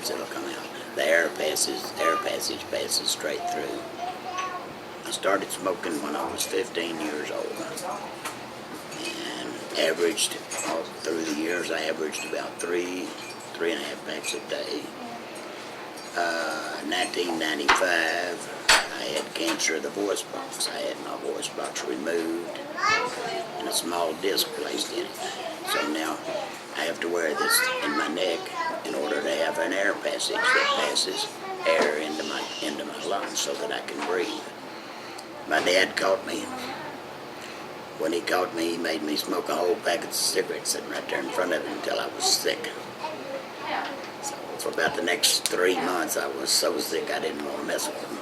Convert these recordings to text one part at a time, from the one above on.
words that'll come out. The air passage passes straight through. I started smoking when I was 15 years old, and averaged all through the years. I averaged about three and a half packs a day. 1995, I had cancer of the voice box. I had my voice box removed and a small disc placed in it. So now I have to wear this in my neck in order to have an air passage that passes air into my lungs so that I can breathe. My dad caught me. When he caught me, he made me smoke a whole packet of cigarettes sitting right there in front of him until I was sick. So for about the next 3 months, I was so sick I didn't want to mess with him.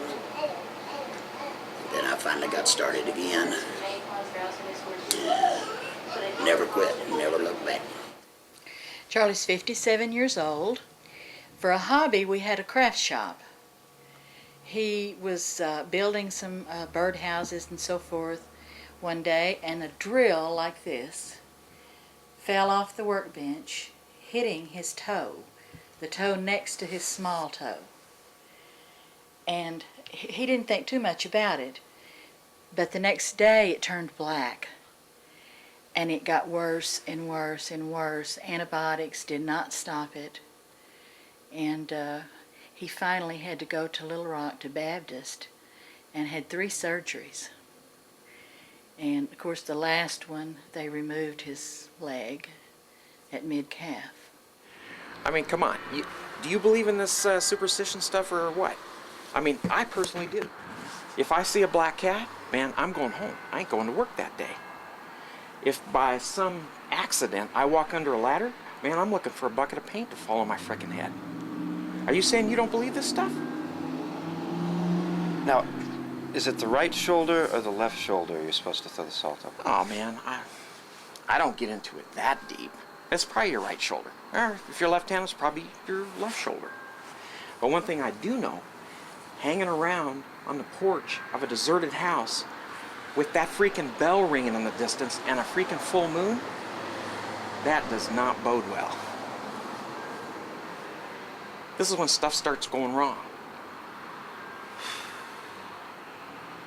Then I finally got started again. Never quit, never looked back. Charlie's 57 years old. For a hobby, we had a craft shop. He was building some birdhouses and so forth one day, and a drill like this fell off the workbench, hitting his toe, the toe next to his small toe. And he didn't think too much about it, but the next day it turned black, and it got worse and worse and worse. Antibiotics did not stop it, and he finally had to go to Little Rock to Baptist and had 3 surgeries. And of course the last one, they removed his leg at mid-calf. I mean, come on. Do you believe in this superstition stuff or what? I mean, I personally do. If I see a black cat, man, I'm going home. I ain't going to work that day. If by some accident I walk under a ladder, man, I'm looking for a bucket of paint to fall on my frickin' head. Are you saying you don't believe this stuff? Now, is it the right shoulder or the left shoulder you're supposed to throw the salt up? Oh, man, I don't get into it that deep. It's probably your right shoulder. Or if you're left-handed, it's probably your left shoulder. But one thing I do know, hanging around on the porch of a deserted house with that freaking bell ringing in the distance and a freaking full moon, that does not bode well. This is when stuff starts going wrong.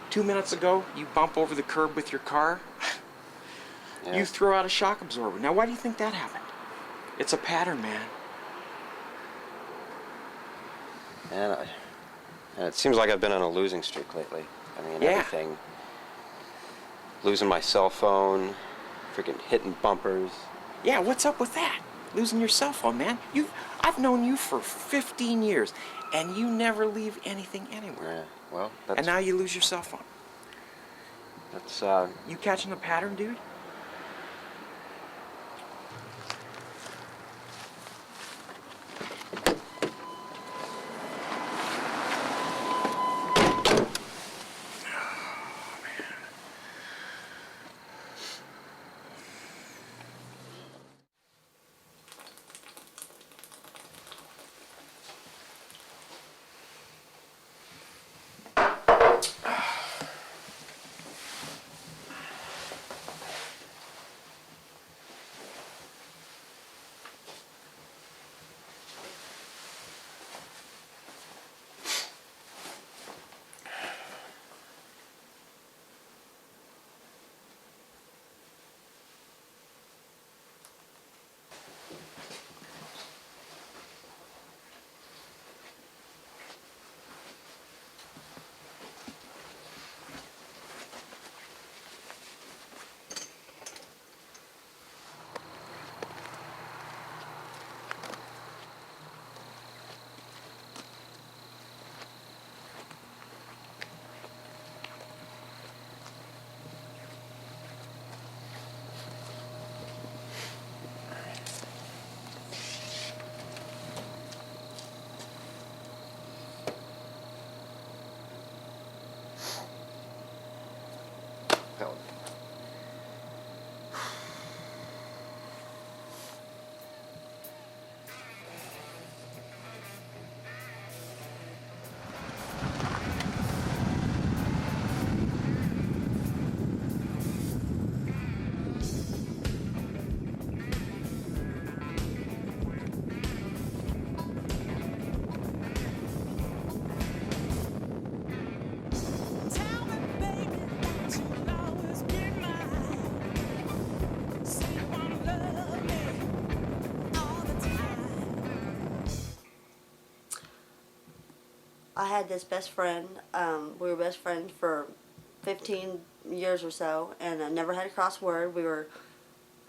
2 minutes ago, you bump over the curb with your car. Yeah. You throw out a shock absorber. Now, why do you think that happened? It's a pattern, man. And it seems like I've been on a losing streak lately. I mean, Yeah. everything. Losing my cell phone, freaking hitting bumpers. Yeah, what's up with that? Losing your cell phone, man. I've known you for 15 years, and you never leave anything anywhere. Yeah, well, that's... And now you lose your cell phone. That's, You catching the pattern, dude? I had this best friend. We were best friends for 15 years or so, and I never had a cross word. We were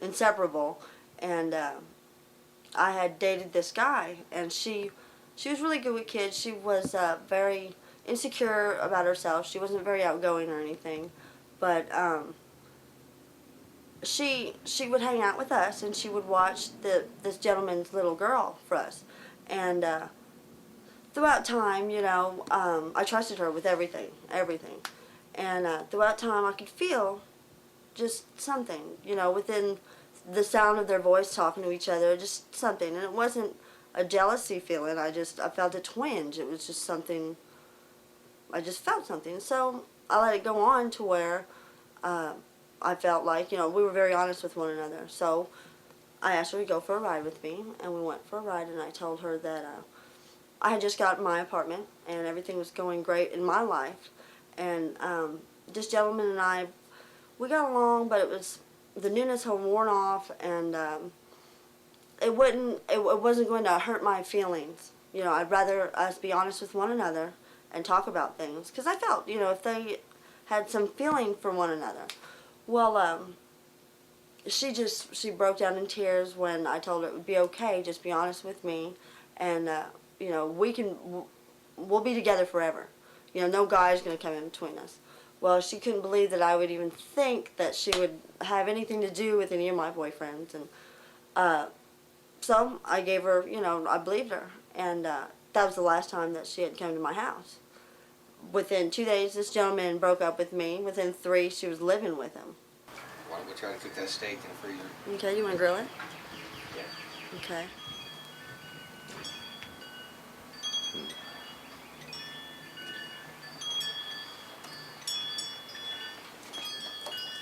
inseparable, and I had dated this guy, and she was really good with kids. She was very insecure about herself. She wasn't very outgoing or anything, but she would hang out with us, and she would watch this gentleman's little girl for us, and throughout time, I trusted her with everything, and throughout time I could feel just something, within the sound of their voice talking to each other, just something, and it wasn't a jealousy feeling. I felt a twinge. It was just something. I just felt something. So I let it go on to where I felt like, we were very honest with one another. So I asked her to go for a ride with me, and we went for a ride, and I told her that I had just gotten my apartment, and everything was going great in my life. And this gentleman and I, we got along, but the newness had worn off, and it wasn't going to hurt my feelings. I'd rather us be honest with one another and talk about things, because I felt, if they had some feeling for one another. Well, she broke down in tears when I told her it would be okay, just be honest with me, and we'll be together forever. No guy's going to come in between us. Well, she couldn't believe that I would even think that she would have anything to do with any of my boyfriends, and so I gave her, I believed her, and that was the last time that she had come to my house. Within 2 days, this gentleman broke up with me. Within 3, she was living with him. Why don't we try to cook that steak in the freezer? Okay, you want to grill it? Yeah. Okay.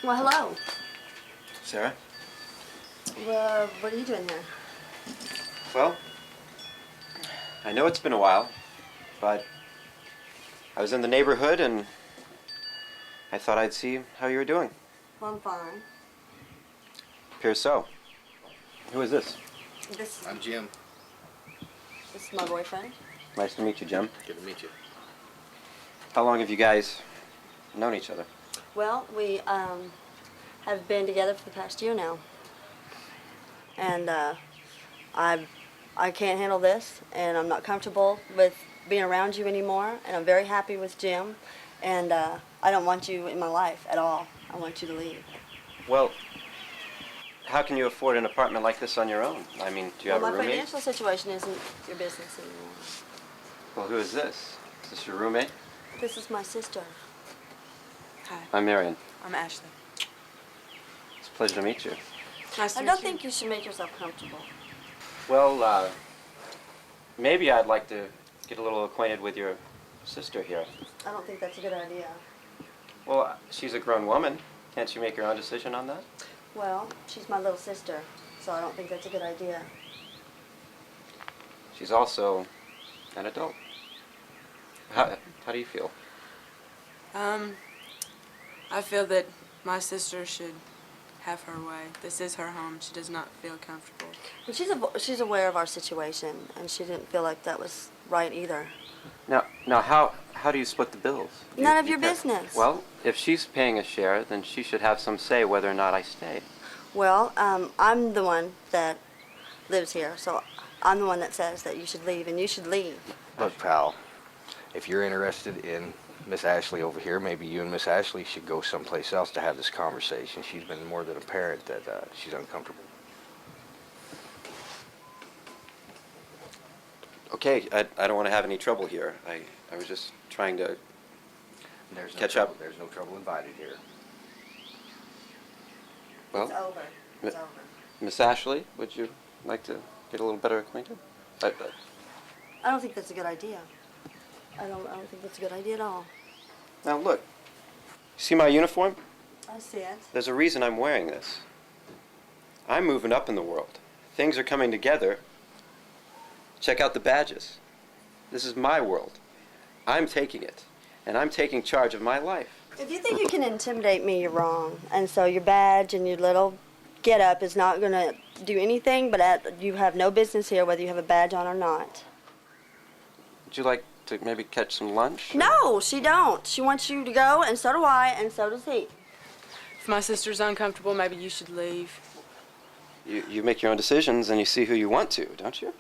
Well, hello. Sarah? What are you doing here? Well, I know it's been a while, but I was in the neighborhood and I thought I'd see how you were doing. Well, I'm fine. Appears so. Who is this? I'm Jim. This is my boyfriend. Nice to meet you, Jim. Good to meet you. How long have you guys known each other? Well, we have been together for the past year now, and I can't handle this, and I'm not comfortable with being around you anymore, and I'm very happy with Jim, and I don't want you in my life at all. I want you to leave. Well, how can you afford an apartment like this on your own? I mean, do you have a My roommate? financial situation isn't your business anymore. Well, who is this? Is this your roommate? This is my sister. Hi, I'm Marion. I'm Ashley. It's a pleasure to meet you. Nice to I meet don't you. think you should make yourself comfortable. Well, maybe I'd like to get a little acquainted with your sister here. I don't think that's a good idea. Well, she's a grown woman. Can't she make her own decision on that? Well, she's my little sister, so I don't think that's a good idea. She's also an adult. How do you feel? I feel that my sister should have her way. This is her home. She does not feel comfortable. But she's aware of our situation, and she didn't feel like that was right either. Now, how do you split the bills? None of You your can't- business. Well, if she's paying a share, then she should have some say whether or not I stay. Well, I'm the one that lives here, so I'm the one that says that you should leave, and you should leave. Look, pal, if you're interested in Miss Ashley over here, maybe you and Miss Ashley should go someplace else to have this conversation. She's been more than apparent that she's uncomfortable. Okay, I don't want to have any trouble here. I was just trying to There's no catch trouble. up. There's no trouble invited here. It's Well, over. It's over. Miss Ashley, would you like to get a little better acquainted? I don't think that's a good idea. I don't think that's a good idea at all. Now look, see my uniform? I see it. There's a reason I'm wearing this. I'm moving up in the world. Things are coming together. Check out the badges. This is my world. I'm taking it, and I'm taking charge of my life. If you think you can intimidate me, you're wrong. And so your badge and your little get-up is not going to do anything, but you have no business here whether you have a badge on or not. Would you like to maybe catch some lunch? No, she don't. She wants you to go, and so do I, and so does he. If my sister's uncomfortable, maybe you should leave. You make your own decisions and you see who you want to, don't you?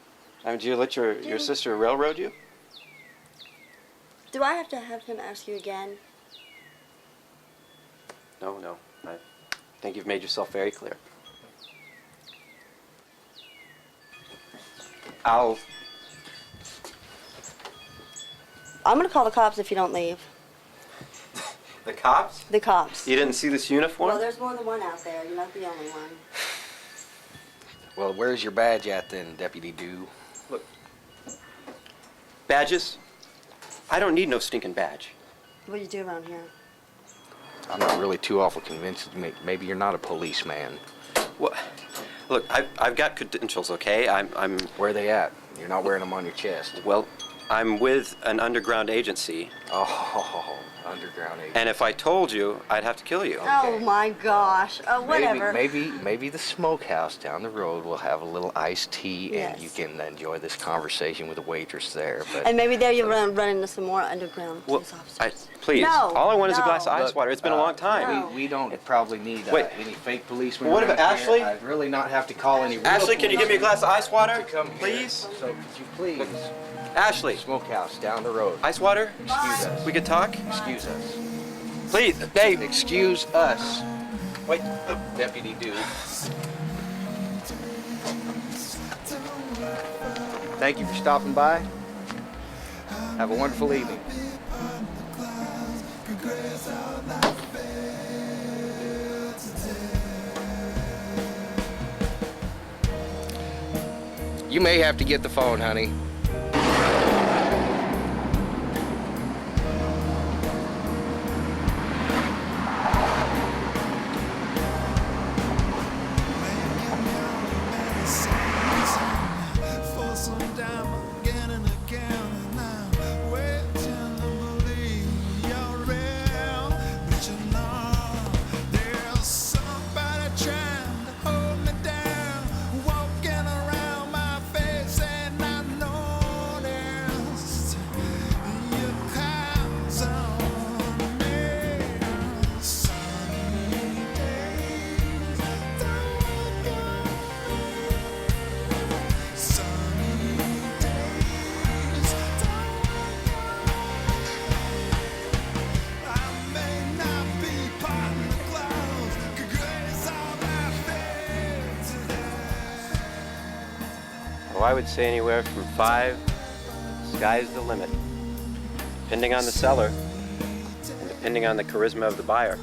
I mean, do you let your sister railroad you? Do I have to have him ask you again? No, no. I think you've made yourself very clear. I'm gonna call the cops if you don't leave. The cops? The cops. You didn't see this uniform? Well, there's more than one out there. You're not the only one. Well, where's your badge at then, Deputy Dew? Look, badges? I don't need no stinking badge. What do you do around here? I'm not really too awful convinced. Maybe you're not a policeman. Well, look, I've got credentials, okay? I'm. Where are they at? You're not wearing them on your chest. Well, I'm with an underground agency. Oh, underground agent. And if I told you, I'd have to kill you. Oh my gosh. Whatever. Maybe the smokehouse down the road will have a little iced tea, Yes. and you can enjoy this conversation with the waitress there. But And maybe there you'll run into some more underground Well, police officers. please, No, all I want is a glass of no. ice water. It's been a long time. No. we don't probably need Wait. any fake policemen. What about around here. Ashley? I'd really not have to call any. real Ashley, can you give me a glass of ice water, to come here. please? So could you please? Ashley, Smokehouse down the road. ice water? Excuse us. We could talk? Excuse us. Please, babe. Excuse us. Wait. Deputy Dew. Thank you for stopping by. Have a wonderful evening. You may have to get the phone, honey. Well, I would say anywhere from 5, sky's the limit. Depending on the seller, and depending on the charisma of the buyer.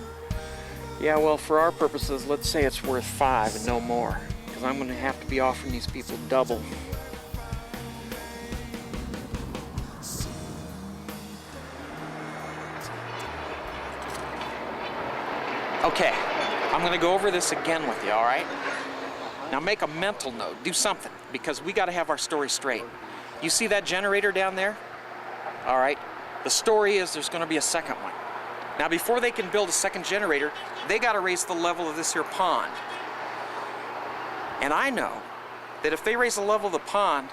Yeah, well, for our purposes, let's say it's worth 5 and no more. Because I'm going to have to be offering these people double. Okay, I'm going to go over this again with you, all right? Now make a mental note, do something, because we got to have our story straight. You see that generator down there? All right, the story is there's going to be a second one. Now before they can build a second generator, they got to raise the level of this here pond. And I know that if they raise the level of the pond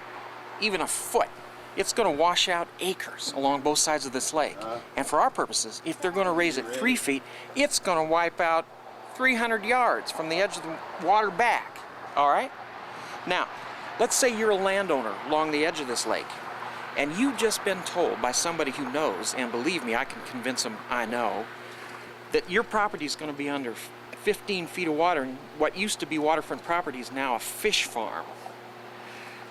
even a foot, it's going to wash out acres along both sides of this lake. And for our purposes, if they're going to raise it 3 feet, it's going to wipe out 300 yards from the edge of the water back. All right? Now, let's say you're a landowner along the edge of this lake, and you've just been told by somebody who knows, and believe me, I can convince them I know, that your property is going to be under 15 feet of water, and what used to be waterfront property is now a fish farm.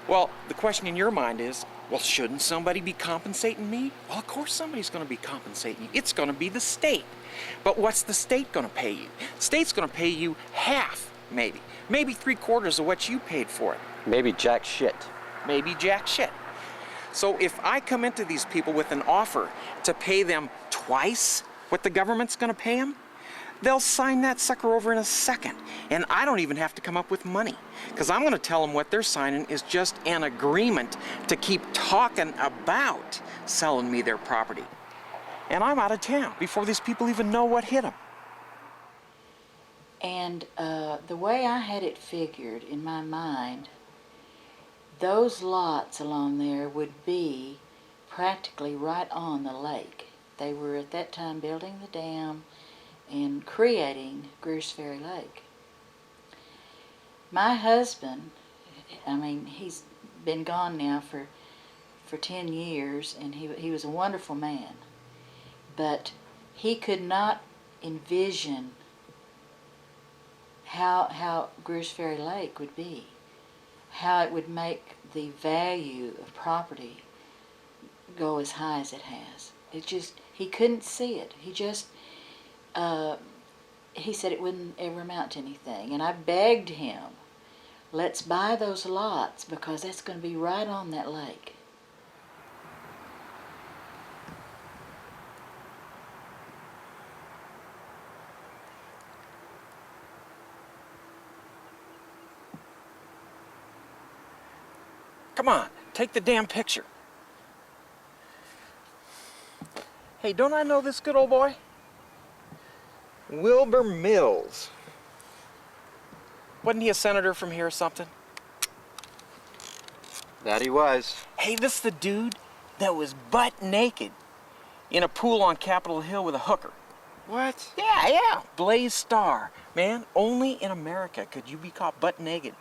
Well, the question in your mind is, well, shouldn't somebody be compensating me? Well, of course somebody's going to be compensating you. It's going to be the state. But what's the state going to pay you? The state's going to pay you half, maybe 3/4 of what you paid for it. Maybe jack shit. Maybe jack shit. So if I come into these people with an offer to pay them twice what the government's going to pay them, they'll sign that sucker over in a second. And I don't even have to come up with money, because I'm going to tell them what they're signing is just an agreement to keep talking about selling me their property. And I'm out of town before these people even know what hit them. And the way I had it figured in my mind, those lots along there would be practically right on the lake. They were at that time building the dam and creating Greers Ferry Lake. My husband, I mean, he's been gone now for 10 years, and he was a wonderful man. But he could not envision how Greers Ferry Lake would be, how it would make the value of property go as high as it has. It just, he couldn't see it. He just, he said it wouldn't ever amount to anything. And I begged him, let's buy those lots because that's going to be right on that lake. Come on, take the damn picture. Hey, don't I know this good old boy? Wilbur Mills. Wasn't he a senator from here or something? That he was. Hey, this is the dude that was butt naked in a pool on Capitol Hill with a hooker. What? Yeah. Blaze Star. Man, only in America could you be caught butt naked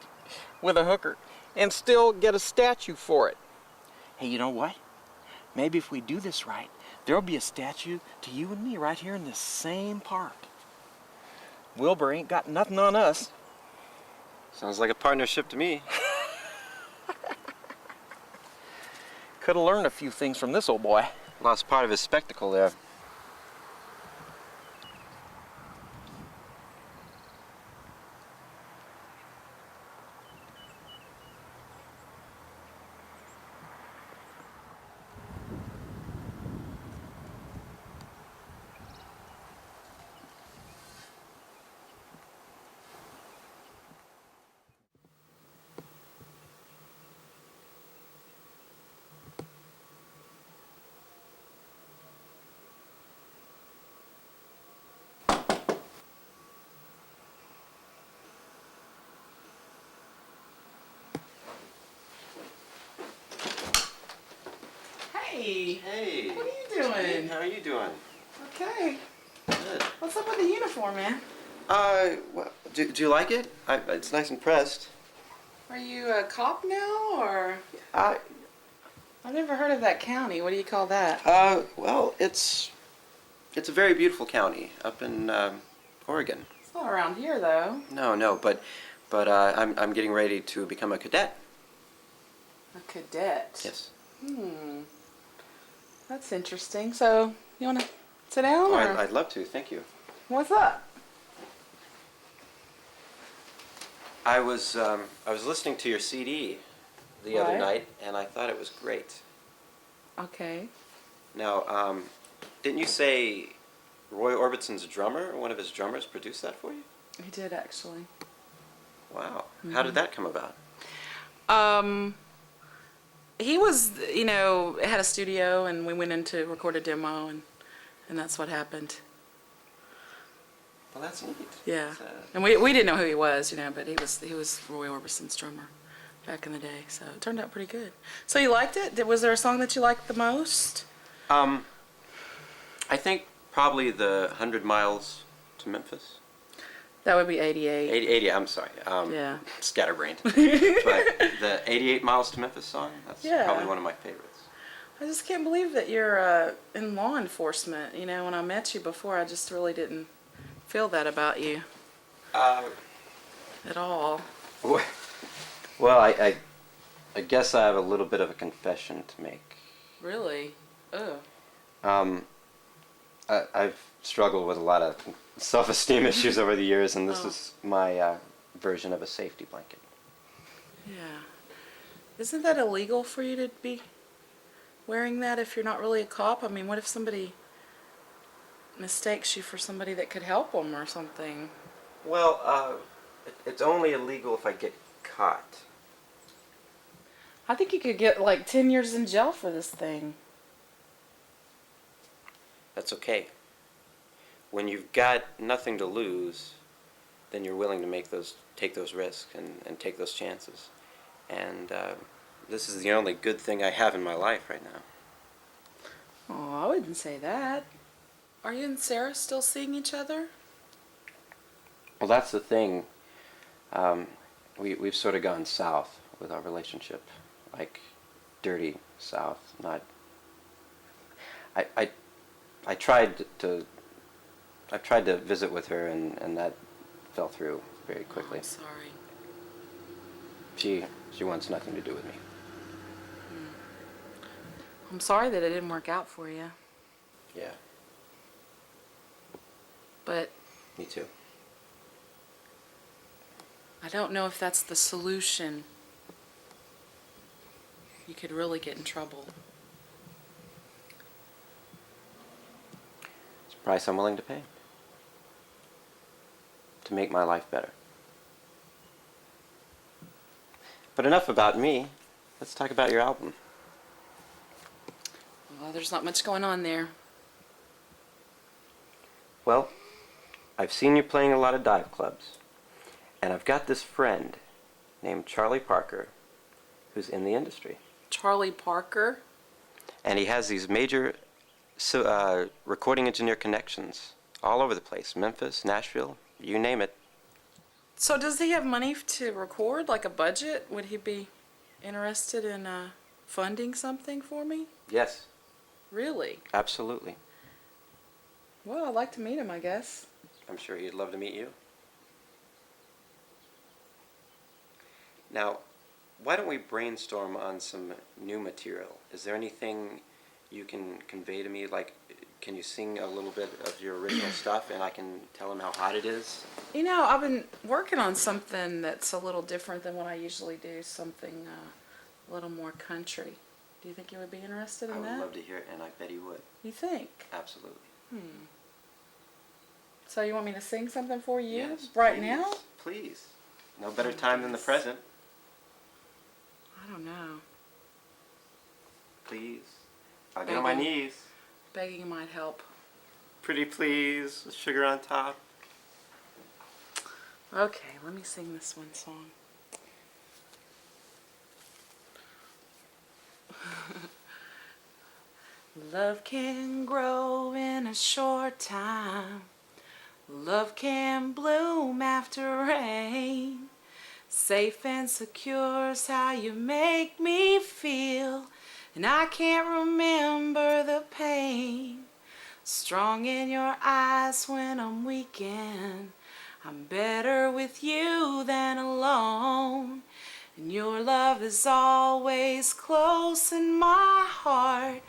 with a hooker and still get a statue for it. Hey, you know what? Maybe if we do this right, there'll be a statue to you and me right here in this same park. Wilbur ain't got nothing on us. Sounds like a partnership to me. Could have learned a few things from this old boy. Lost part of his spectacle there. Hey, Hey. what are you doing? How are you doing? Okay. Good. What's up with the uniform, man? Well, do you like it? It's nice and pressed. Are you a cop now, or? Uh, I've never heard of that county. What do you call that? well, it's a very beautiful county up in Oregon. It's not around here, though. No, but I'm getting ready to become a cadet. A cadet. Yes. That's interesting. So, you want to sit down, Oh, or I'd love to. Thank you. what's up? I was listening to your CD the other Right. night, and I thought it was great. Okay. Now, didn't you say Roy Orbison's drummer, one of his drummers, produced that for you? He did, actually. Wow. How did that come about? He was, had a studio, and we went in to record a demo, and that's what happened. Well, that's neat. Yeah. That's, And we didn't know who he was, but he was Roy Orbison's drummer back in the day, so it turned out pretty good. So you liked it? Was there a song that you liked the most? I think probably the 100 Miles to Memphis. That would be 88. 80, I'm sorry. Yeah. Scatterbrained. But the 88 Miles to Memphis song, that's Yeah. probably one of my favorites. I just can't believe that you're in law enforcement. When I met you before, I just really didn't feel that about you at all. Well, I guess I have a little bit of a confession to make. Really? Oh. I've struggled with a lot of self-esteem issues over the years, and this Oh. is my version of a safety blanket. Yeah. Isn't that illegal for you to be wearing that if you're not really a cop? I mean, what if somebody mistakes you for somebody that could help them or something? Well, it's only illegal if I get caught. I think you could get like 10 years in jail for this thing. That's okay. When you've got nothing to lose, then you're willing to take those risks and take those chances. And this is the only good thing I have in my life right now. Oh, I wouldn't say that. Are you and Sarah still seeing each other? Well, that's the thing. We've sort of gone south with our relationship, like dirty south. Not. I tried to. I've tried to visit with her, and that fell through very quickly. Oh, I'm sorry. She wants nothing to do with me. I'm sorry that it didn't work out for you. Yeah, But me too. I don't know if that's the solution. You could really get in trouble. It's a price I'm willing to pay to make my life better. But enough about me. Let's talk about your album. Well, there's not much going on there. Well, I've seen you playing a lot of dive clubs, and I've got this friend named Charlie Parker who's in the industry. Charlie Parker? And he has these major recording engineer connections all over the place. Memphis, Nashville, you name it. So does he have money to record, like a budget? Would he be interested in funding something for me? Yes, Really? absolutely. Well, I'd like to meet him, I guess. I'm sure he'd love to meet you. Now, why don't we brainstorm on some new material? Is there anything you can convey to me? Like, can you sing a little bit of your original stuff and I can tell him how hot it is? You know, I've been working on something that's a little different than what I usually do, something a little more country. Do you think you would be interested in I would that? love to hear it, and I bet he would. You think? Absolutely. So you want me to sing something for you Yes, right please, now? Please. No better time than the present. I don't know. Please. I'll get on my Begging. knees. Begging might help. Pretty please, with sugar on top. Okay, let me sing this one song. Love can grow in a short time. Love can bloom after rain. Safe and secure's how you make me feel. And I can't remember the pain. Strong in your eyes when I'm weakened. I'm better with you than alone. And your love is always close in my heart.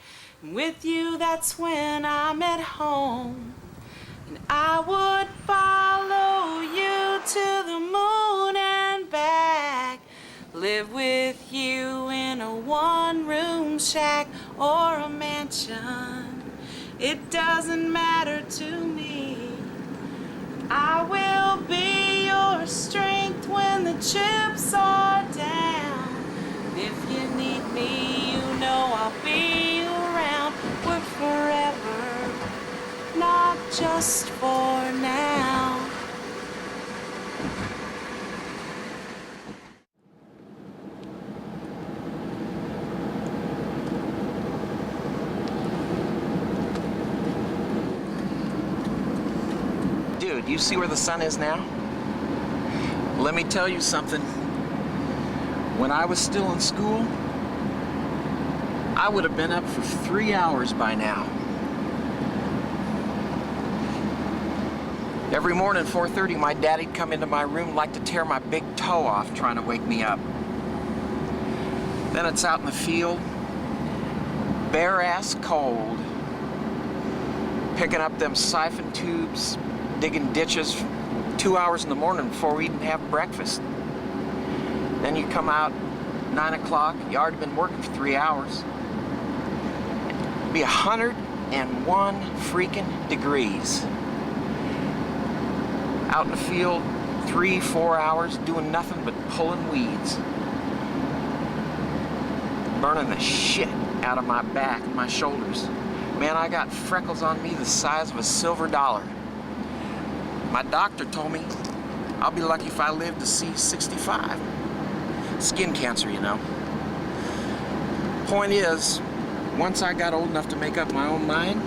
And with you, that's when I'm at home. And I would follow you to the moon and back. Live with you in a one-room shack or a mansion. It doesn't matter to me. I will be your strength when the chips are down. And if you need me, you know I'll be around. We're forever, not just for now. Dude, you see where the sun is now? Let me tell you something. When I was still in school, I would have been up for 3 hours by now. Every morning, 4:30, my daddy'd come into my room like to tear my big toe off trying to wake me up. Then it's out in the field, bare ass cold, picking up them siphon tubes, digging ditches 2 hours in the morning before we even have breakfast. Then you come out 9 o'clock, you already been working for 3 hours. It'd be 101 freaking degrees. Out in the field, 3-4 hours doing nothing but pulling weeds. Burning the shit out of my back and my shoulders. Man, I got freckles on me the size of a silver dollar. My doctor told me I'll be lucky if I live to see 65. Skin cancer, you know. Point is, once I got old enough to make up my own mind,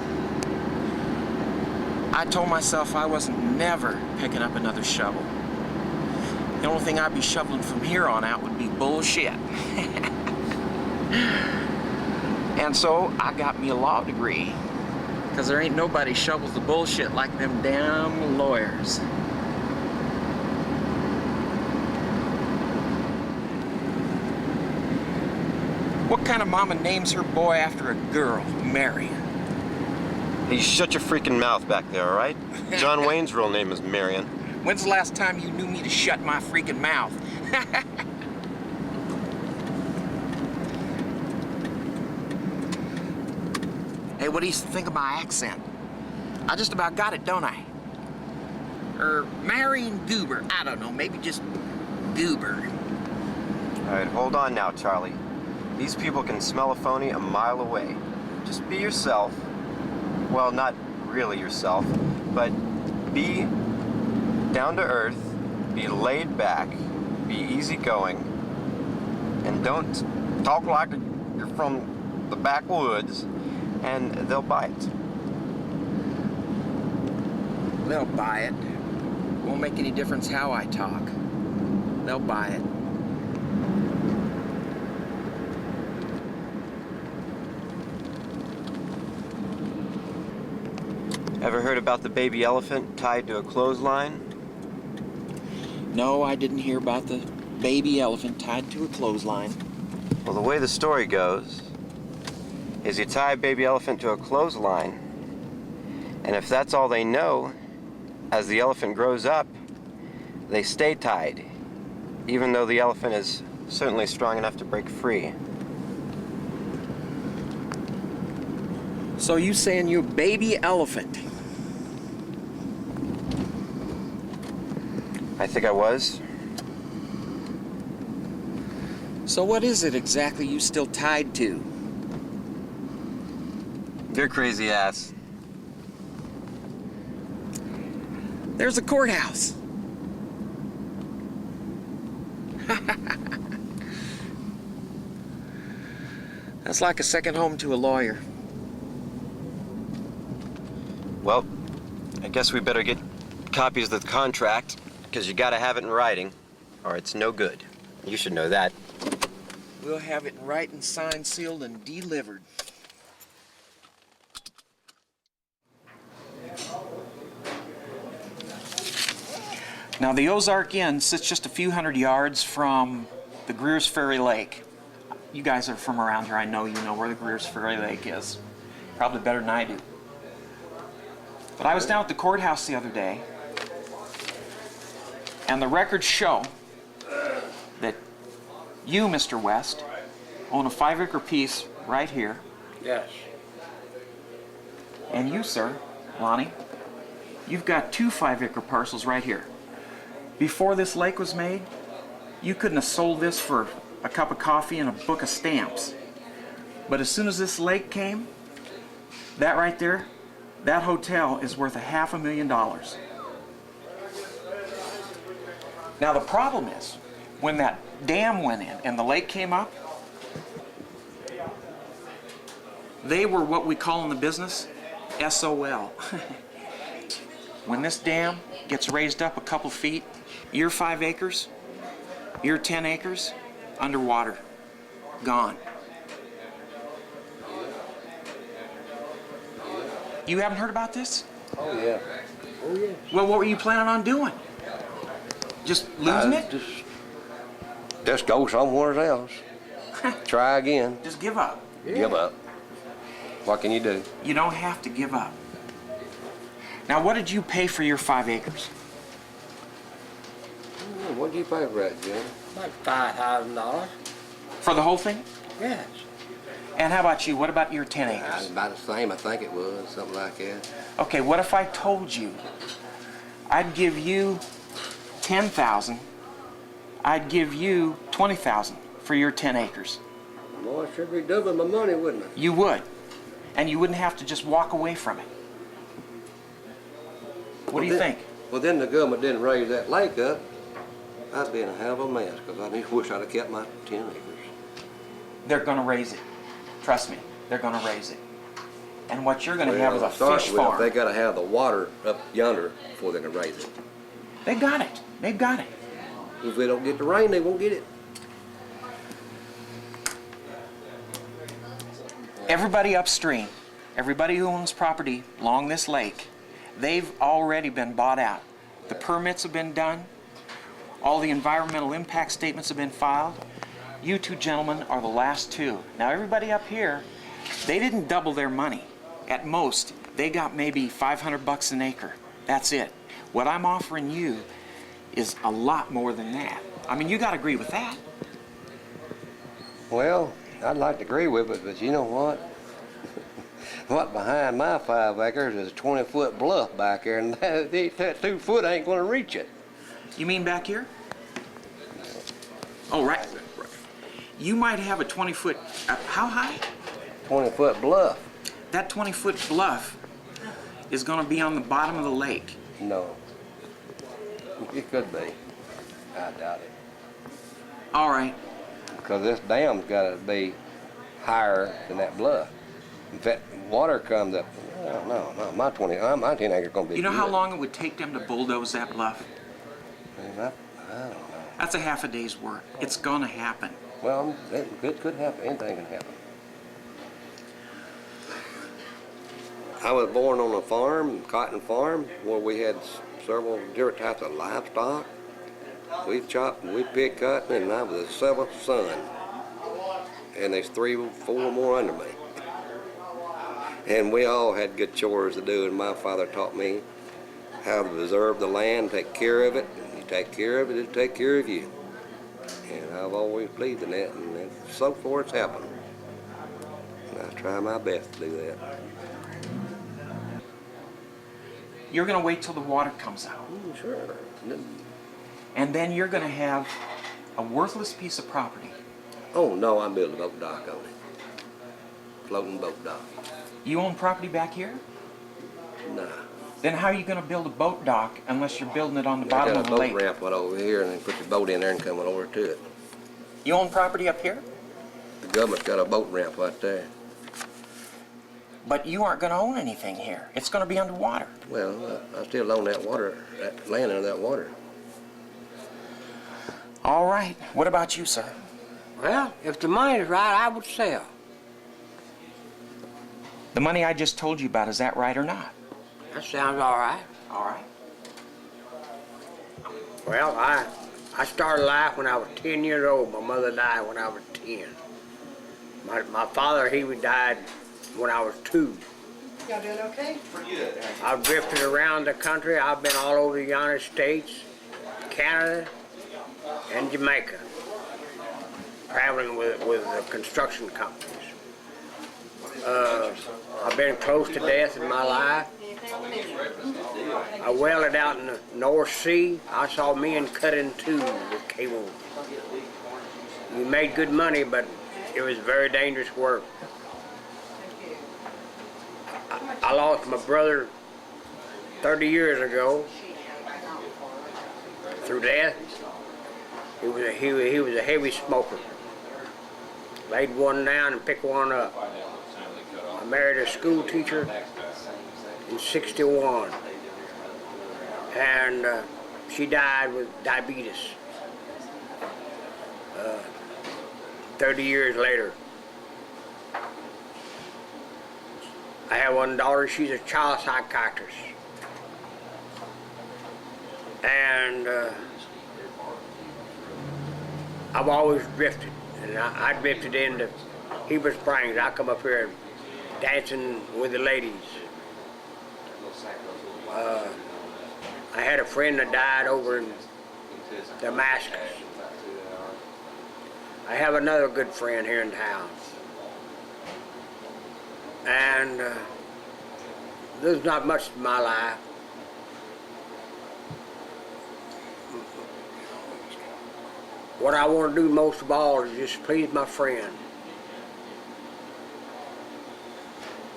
I told myself I wasn't never picking up another shovel. The only thing I'd be shoveling from here on out would be bullshit. And so I got me a law degree, because there ain't nobody shovels the bullshit like them damn lawyers. What kind of mama names her boy after a girl, Marion? Hey, shut your freaking mouth back there, all right? John Wayne's real name is Marion. When's the last time you knew me to shut my freaking mouth? Hey, what do you think of my accent? I just about got it, don't I? Marion Goober. I don't know, maybe just Goober. All right, hold on now, Charlie. These people can smell a phony a mile away. Just be yourself. Well, not really yourself, but be down to earth, be laid back, be easygoing, and don't talk like you're from the backwoods, and they'll buy it. They'll buy it. Won't make any difference how I talk. They'll buy it. Ever heard about the baby elephant tied to a clothesline? No, I didn't hear about the baby elephant tied to a clothesline. Well, the way the story goes is you tie a baby elephant to a clothesline, and if that's all they know, as the elephant grows up, they stay tied, even though the elephant is certainly strong enough to break free. So you saying you a baby elephant? I think I was. So what is it exactly you still tied to? You're crazy ass. There's a courthouse. That's like a second home to a lawyer. Well, I guess we better get copies of the contract, because you gotta have it in writing, or it's no good. You should know that. We'll have it in writing, signed, sealed, and delivered. Now, the Ozark Inn sits just a few hundred yards from the Greer's Ferry Lake. You guys are from around here. I know you know where the Greer's Ferry Lake is. Probably better than I do. But I was down at the courthouse the other day, and the records show that you, Mr. West, own a 5-acre piece right here. Yes. And you, sir, Lonnie, you've got 2 5-acre parcels right here. Before this lake was made, you couldn't have sold this for a cup of coffee and a book of stamps. But as soon as this lake came, that right there, that hotel is worth $500,000. Now the problem is, when that dam went in and the lake came up, they were what we call in the business SOL. When this dam gets raised up a couple feet, your 5 acres, your 10 acres, underwater, gone. You haven't heard about this? Oh, yeah. Oh, yeah. Well, what were you planning on doing? Just losing it? Just go somewhere else. Try again. Just give up. Give up. What can you do? You don't have to give up. Now, what did you pay for your 5 acres? What did you pay for that, Jim? About $5,000. For the whole thing? Yes. And how about you? What about your 10 acres? About the same, I think it was, something like that. Okay, what if I told you I'd give you 10,000, I'd give you 20,000 for your 10 acres? Boy, I should be doubling my money, wouldn't I? You would. And you wouldn't have to just walk away from it. What do you think? Well, then the government didn't raise that lake up. I'd be in a hell of a mess, because I just wish I'd have kept my 10 acres. They're going to raise it. Trust me. they're going to raise it. And what you're going to have is a fish Well, farm. they got to have the water up yonder before they can raise it. They got it. They've got it. If they don't get the rain, they won't get it. Everybody upstream, everybody who owns property along this lake, they've already been bought out. The permits have been done. All the environmental impact statements have been filed. You two gentlemen are the last two. Now everybody up here, they didn't double their money. At most, they got maybe $500 an acre. That's it. What I'm offering you is a lot more than that. I mean, you got to agree with that. Well, I'd like to agree with it, but you know what? What behind my 5 acres is a 20-foot bluff back there, and that 2 foot ain't going to reach it. You mean back here? Oh, right. You might have a 20-foot, how high? 20-foot bluff. That 20-foot bluff is going to be on the bottom of the lake. No. It could be. I doubt it. All right. Because this dam's got to be higher than that bluff. If that water comes up, no, my 10 acres going to be You know good. how long it would take them to bulldoze that bluff? I don't know. That's a half a day's work. It's going to happen. Well, it could happen. Anything can happen. I was born on a farm, cotton farm, where we had several different types of livestock. We chopped and we picked cotton, and I was the 7th son. And there's 3 or 4 more under me. And we all had good chores to do, and my father taught me how to preserve the land, take care of it. You take care of it, it'll take care of you. And I've always believed in that, and so far it's happened. And I try my best to do that. You're going to wait till the water comes out. Sure. And then you're going to have a worthless piece of property. Oh, no, I'm building a boat dock on it. Floating boat dock. You own property back here? Nah. Then how are you going to build a boat dock unless you're building it on the I bottom got of a the boat lake? ramp right over here, and then put your boat in there and come on over to it. You own property up here? The government's got a boat ramp right there. But you aren't going to own anything here. It's going to be underwater. Well, I still own that water, that land under that water. All right. What about you, sir? Well, if the money's right, I would sell. The money I just told you about, is that right or not? That sounds all right. All right. Well, I started life when I was 10 years old. My mother died when I was 10. My father, he died when I was 2. Y'all doing okay? I've drifted around the country. I've been all over the United States, Canada, and Jamaica, traveling with the construction companies. I've been close to death in my life. I welded out in the North Sea. I saw men cut in 2 with cable. We made good money, but it was very dangerous work. I lost my brother 30 years ago through death. He was a heavy smoker. Laid one down and picked one up. I married a school teacher in '61, and she died with diabetes 30 years later. I have one daughter, she's a child psychiatrist. And I've always drifted, and I drifted into Heber Springs. I come up here dancing with the ladies. I had a friend that died over in Damascus. I have another good friend here in town. And there's not much in my life. What I want to do most of all is just please my friend.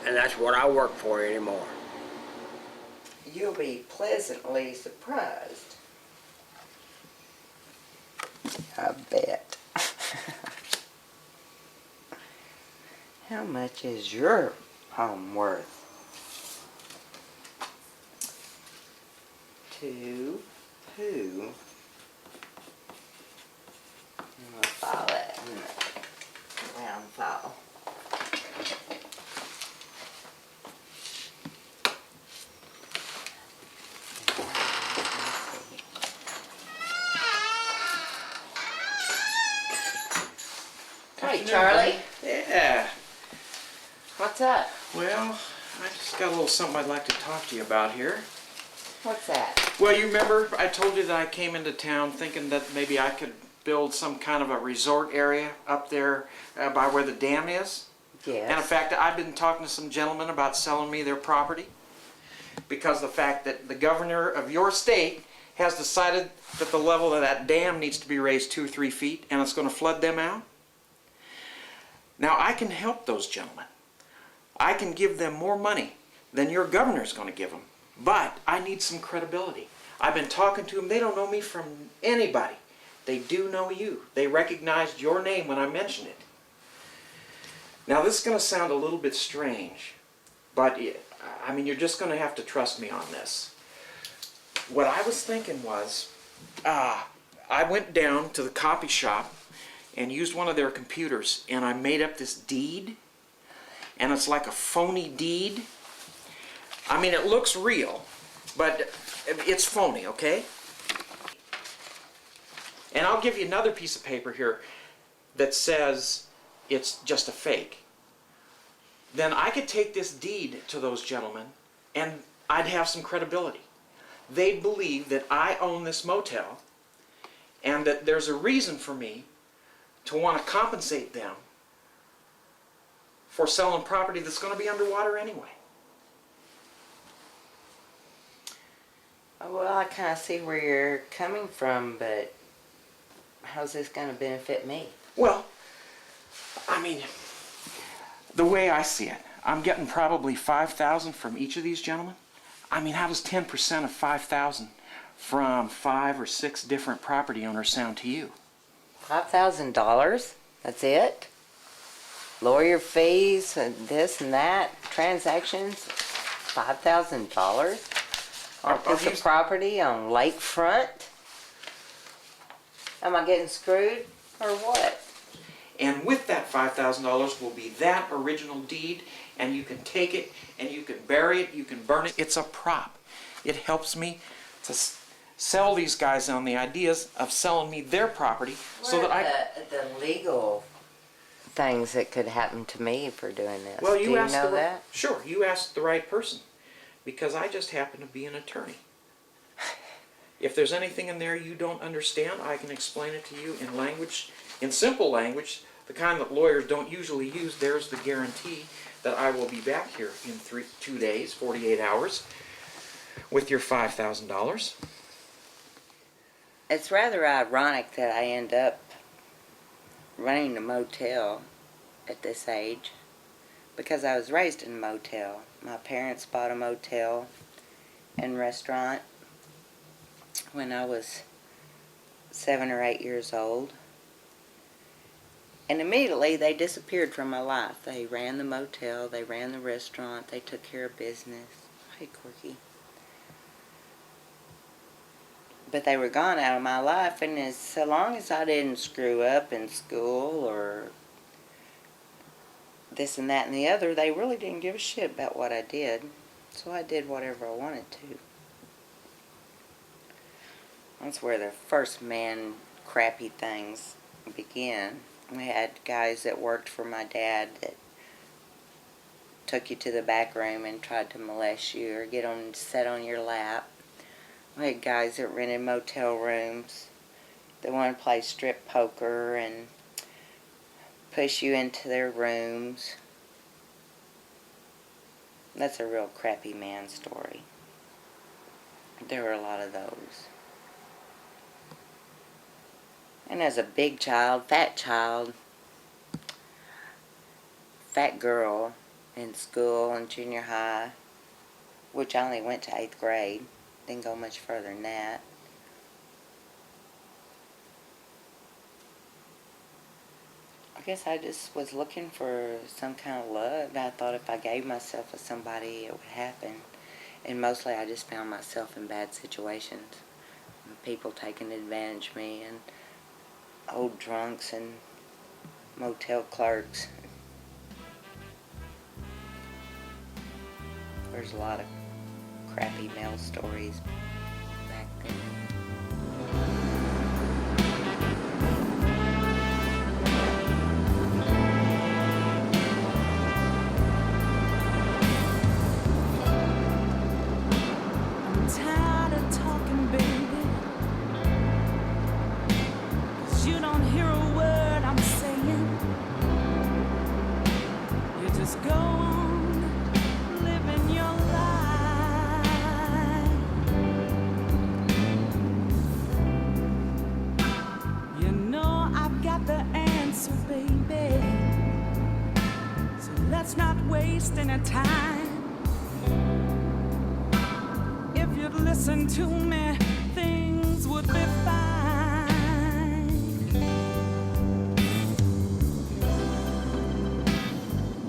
And that's what I work for anymore. You'll be pleasantly surprised. I bet. How much is your home worth? 2 who? I'm gonna file that in the round file. Hey, Charlie. Yeah. What's up? Well, I just got a little something I'd like to talk to you about here. What's that? Well, you remember I told you that I came into town thinking that maybe I could build some kind of a resort area up there by where the dam is? Yes. And in fact, I've been talking to some gentlemen about selling me their property because of the fact that the governor of your state has decided that the level of that dam needs to be raised 2 or 3 feet and it's going to flood them out. Now, I can help those gentlemen. I can give them more money than your governor's going to give them. But I need some credibility. I've been talking to them. They don't know me from anybody. They do know you. They recognized your name when I mentioned it. Now, this is going to sound a little bit strange, but I mean, you're just going to have to trust me on this. What I was thinking was, I went down to the copy shop and used one of their computers, and I made up this deed, and it's like a phony deed. I mean, it looks real, but it's phony, okay? And I'll give you another piece of paper here that says it's just a fake. Then I could take this deed to those gentlemen and I'd have some credibility. They'd believe that I own this motel and that there's a reason for me to want to compensate them for selling property that's going to be underwater anyway. Well, I kind of see where you're coming from, but how's this going to benefit me? Well, I mean, the way I see it, I'm getting probably $5,000 from each of these gentlemen. I mean, how does 10% of $5,000 from 5 or 6 different property owners sound to you? $5,000? That's it? Lawyer fees and this and that, transactions? $5,000? On a piece of property on lakefront? Am I getting screwed or what? And with that $5,000 will be that original deed, and you can take it and you can bury it, you can burn it. It's a prop. It helps me to sell these guys on the ideas of selling me their property so that the legal things that could happen to me for doing this. Well, Do you asked know that? Sure, you asked the right person, because I just happen to be an attorney. If there's anything in there you don't understand, I can explain it to you in language, in simple language, the kind that lawyers don't usually use. There's the guarantee that I will be back here in 2 days, 48 hours, with your $5,000. It's rather ironic that I end up running a motel at this age, because I was raised in a motel. My parents bought a motel and restaurant when I was 7 or 8 years old. And immediately they disappeared from my life. They ran the motel, they ran the restaurant, they took care of business. Hey, Corky. But they were gone out of my life, and so long as I didn't screw up in school or this and that and the other, they really didn't give a shit about what I did. So I did whatever I wanted to. That's where the first man crappy things began. We had guys that worked for my dad that took you to the back room and tried to molest you or get on, sit on your lap. We had guys that rented motel rooms that wanted to play strip poker and push you into their rooms. That's a real crappy man story. There were a lot of those. And as a big child, fat girl in school and junior high, which I only went to 8th grade, didn't go much further than that. I guess I just was looking for some kind of love. I thought if I gave myself to somebody, it would happen. And mostly I just found myself in bad situations. People taking advantage of me, and old drunks and motel clerks. There's a lot of crappy male stories back then. I'm tired of talking, baby, 'cause you don't hear a word I'm saying. You just go on living your life. You know I've got the answer, baby, so let's not waste any time. If you'd listen to me, things would be fine.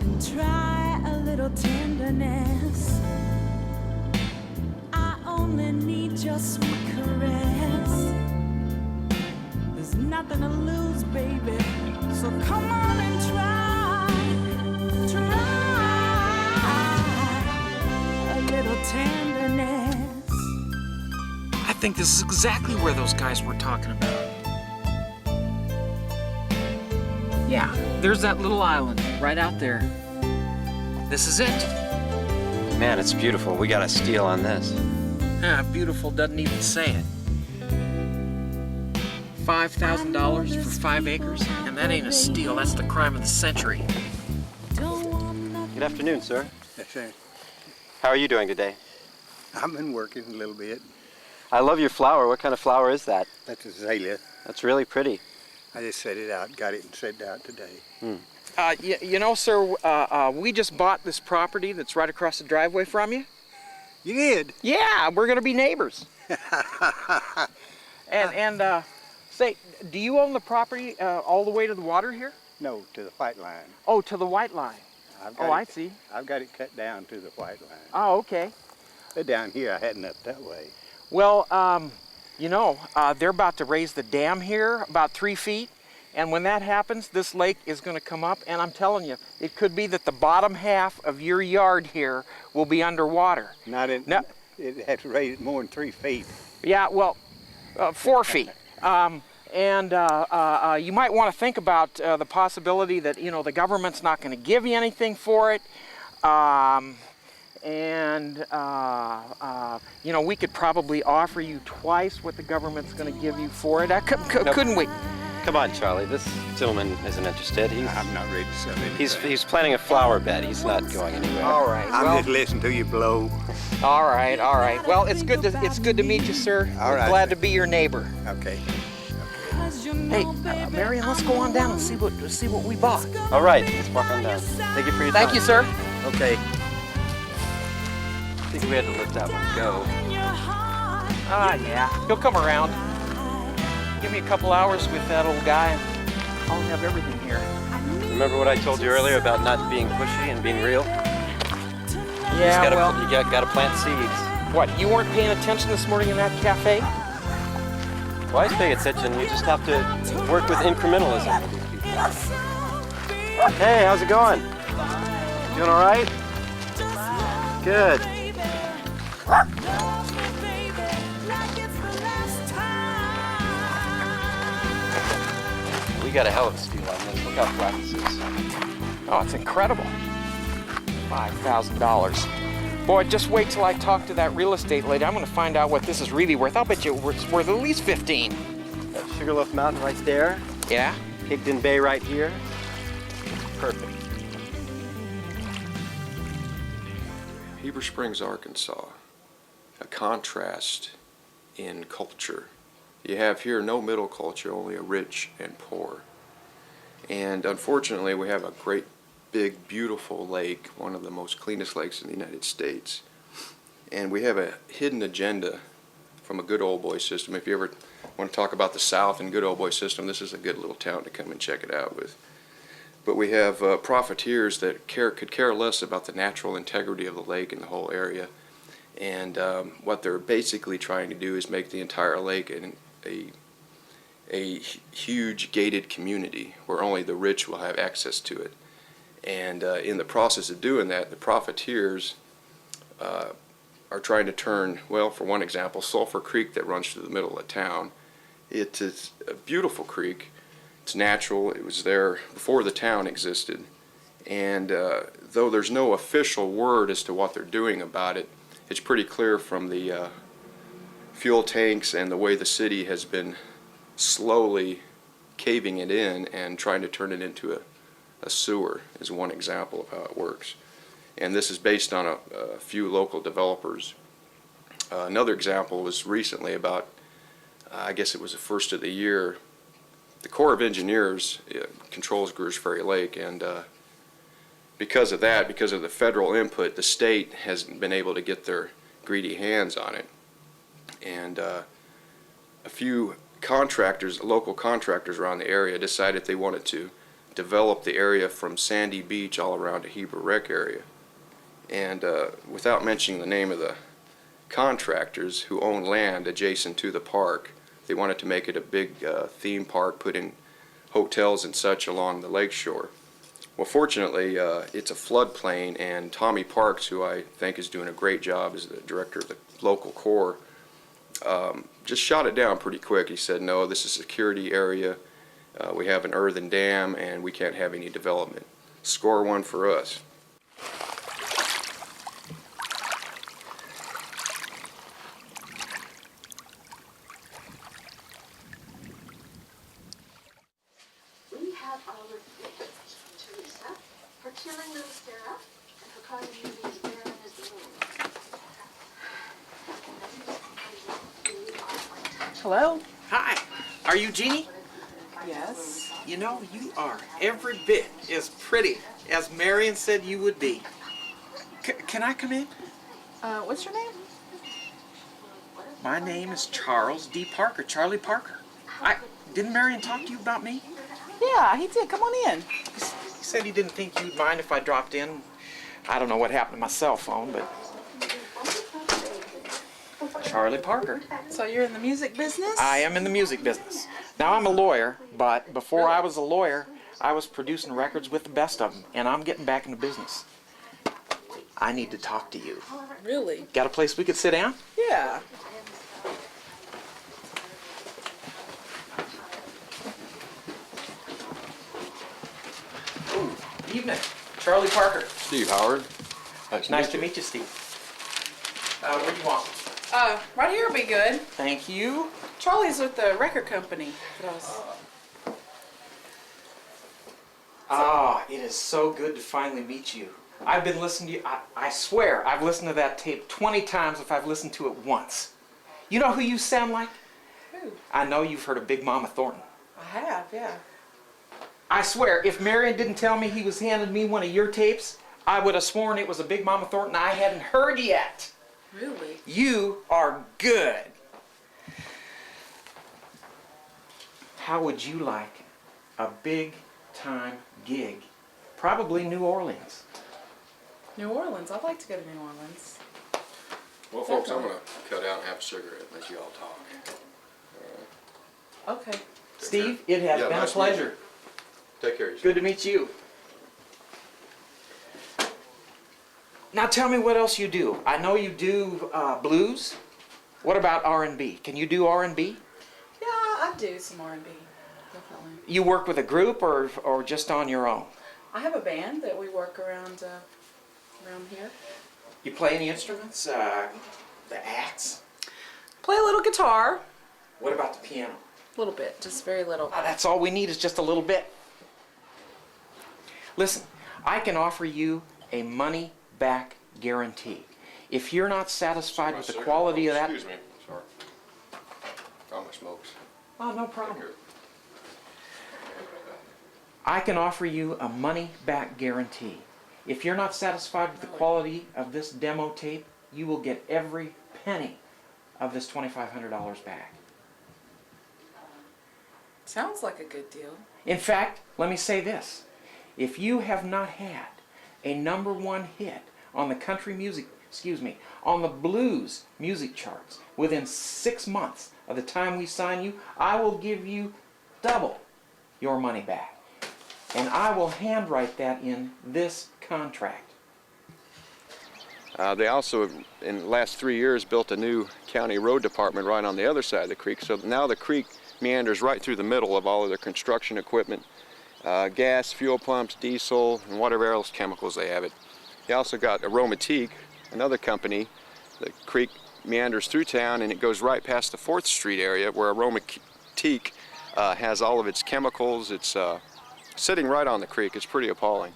And try a little tenderness. I only need your sweet caress. There's nothing to lose, baby, so come on and try a little tenderness. I think this is exactly where those guys were talking about. Yeah, there's that little island right out there. This is it. Man, it's beautiful. We got a steal on this. Yeah, beautiful doesn't even say it. $5,000 for 5 acres? And that ain't a steal, that's the crime of the century. Good afternoon, sir. Yes, sir. How are you doing today? I've been working a little bit. I love your flower. What kind of flower is that? That's azalea. That's really pretty. I just set it out, got it and set it out today. You know, sir, we just bought this property that's right across the driveway from you. You did? Yeah, we're gonna be neighbors. And say, do you own the property all the way to the water here? No, to the white line. Oh, to the white line. I see. I've got it cut down to the white line. Oh, okay. But down here, I hadn't up that way. Well, you know, they're about to raise the dam here about 3 feet. And when that happens, this lake is going to come up. And I'm telling you, it could be that the bottom half of your yard here will be underwater. It has to raise it more than 3 feet. Yeah, well, 4 feet. You might want to think about the possibility that, you know, the government's not going to give you anything for it. You know, we could probably offer you twice what the government's going to give you for it. Couldn't we? Come on, Charlie. This gentleman isn't interested. I'm not ready to sell it. He's planning a flower bed. He's not going anywhere. All right. I'm just listening to you blow. All right. Well, it's good to meet you, sir. All right. Glad to be your neighbor. Okay. Hey, Marion, let's go on down and see what we bought. All right. Let's walk on down. Thank you for your time. Thank you, sir. Okay. I think we had to let that one go. Yeah. He'll come around. Give me a couple hours with that old guy and I'll have everything here. Remember what I told you earlier about not being pushy and being real? Yeah, you gotta plant seeds. What, you weren't paying attention this morning in that cafe? Well, I was paying attention. You just have to work with incrementalism. Hey, how's it going? Doing all right? Good. We got a hell of a steal on this. Look how flat this is. Oh, it's incredible. $5,000. Boy, just wait till I talk to that real estate lady. I'm going to find out what this is really worth. I'll bet you it's worth at least 15. That Sugarloaf Mountain right there. Yeah? Higden Bay right here. Perfect. Heber Springs, Arkansas, a contrast in culture. You have here no middle culture, only a rich and poor. And unfortunately, we have a great, big, beautiful lake, one of the most cleanest lakes in the United States. And we have a hidden agenda from a good old boy system. If you ever want to talk about the South and good old boy system, this is a good little town to come and check it out with. But we have profiteers that could care less about the natural integrity of the lake and the whole area. And what they're basically trying to do is make the entire lake a huge gated community where only the rich will have access to it. And in the process of doing that, the profiteers are trying to turn, well, for one example, Sulphur Creek that runs through the middle of town. It is a beautiful creek. It's natural. It was there before the town existed. And though there's no official word as to what they're doing about it, it's pretty clear from the fuel tanks and the way the city has been slowly caving it in and trying to turn it into a sewer is one example of how it works. And this is based on a few local developers. Another example was recently about, I guess it was the first of the year, the Corps of Engineers controls Greers Ferry Lake, and because of that, because of the federal input, the state hasn't been able to get their greedy hands on it. And a few contractors, local contractors around the area, decided they wanted to develop the area from Sandy Beach all around the Heber Rec area. And without mentioning the name of the contractors who own land adjacent to the park, they wanted to make it a big theme park, put in hotels and such along the lake shore. Well, fortunately, it's a floodplain, and Tommy Parks, who I think is doing a great job as the director of the local corps, just shot it down pretty quick. He said, no, this is a security area. We have an earthen dam, and we can't have any development. Score one for us. We have our gifts, Teresa, for killing little Sarah and for causing you to be as barren as the moon. Hello? Hi. Are you Jeannie? Yes. You know, you are every bit as pretty as Marion said you would be. Can I come in? What's your name? My name is Charles D. Parker, Charlie Parker. Didn't Marion talk to you about me? Yeah, he did. Come on in. He said he didn't think you'd mind if I dropped in. I don't know what happened to my cell phone, but... Charlie Parker. So you're in the music business? I am in the music business. Now I'm a lawyer, but before I was a lawyer, I was producing records with the best of them, and I'm getting back into business. I need to talk to you. Really? Got a place we could sit down? Yeah. Evening. Charlie Parker. Steve Howard. Nice to meet you, Steve. What do you want? Right here will be good. Thank you. Charlie's with the record company. It is so good to finally meet you. I've been listening to you. I swear, I've listened to that tape 20 times if I've listened to it once. You know who you sound like? Who? I know you've heard of Big Mama Thornton. I have, yeah. I swear, if Marion didn't tell me he was handing me one of your tapes, I would have sworn it was a Big Mama Thornton I hadn't heard yet. Really? You are good. How would you like a big-time gig? Probably New Orleans. New Orleans? I'd like to go to New Orleans. Well, folks, I'm going to cut out and have a cigarette and let you all talk. Okay. Steve, it has been a pleasure. Take care of yourself. Good to meet you. Now tell me what else you do. I know you do blues. What about R&B? Can you do R&B? Yeah, I do some R&B, definitely. You work with a group or just on your own? I have a band that we work around here. You play any instruments? The axe? Play a little guitar. What about the piano? A little bit, just very little. That's all we need is just a little bit. Listen, I can offer you a money-back guarantee. If you're not satisfied with the quality of that... Excuse me, sorry. Found my smokes. Oh, no problem. I can offer you a money-back guarantee. If you're not satisfied with the quality of this demo tape, you will get every penny of this $2,500 back. Sounds like a good deal. In fact, let me say this. if you have not had a #1 hit on the country music, on the blues music charts within 6 months of the time we sign you, I will give you double your money back. And I will handwrite that in this contract. They also, in the last 3 years, built a new county road department right on the other side of the creek. So now the creek meanders right through the middle of all of their construction equipment, gas, fuel pumps, diesel, and whatever else chemicals they have it. They also got Aromatique, another company. The creek meanders through town and it goes right past the 4th Street area where Aromatique has all of its chemicals. It's sitting right on the creek. It's pretty appalling.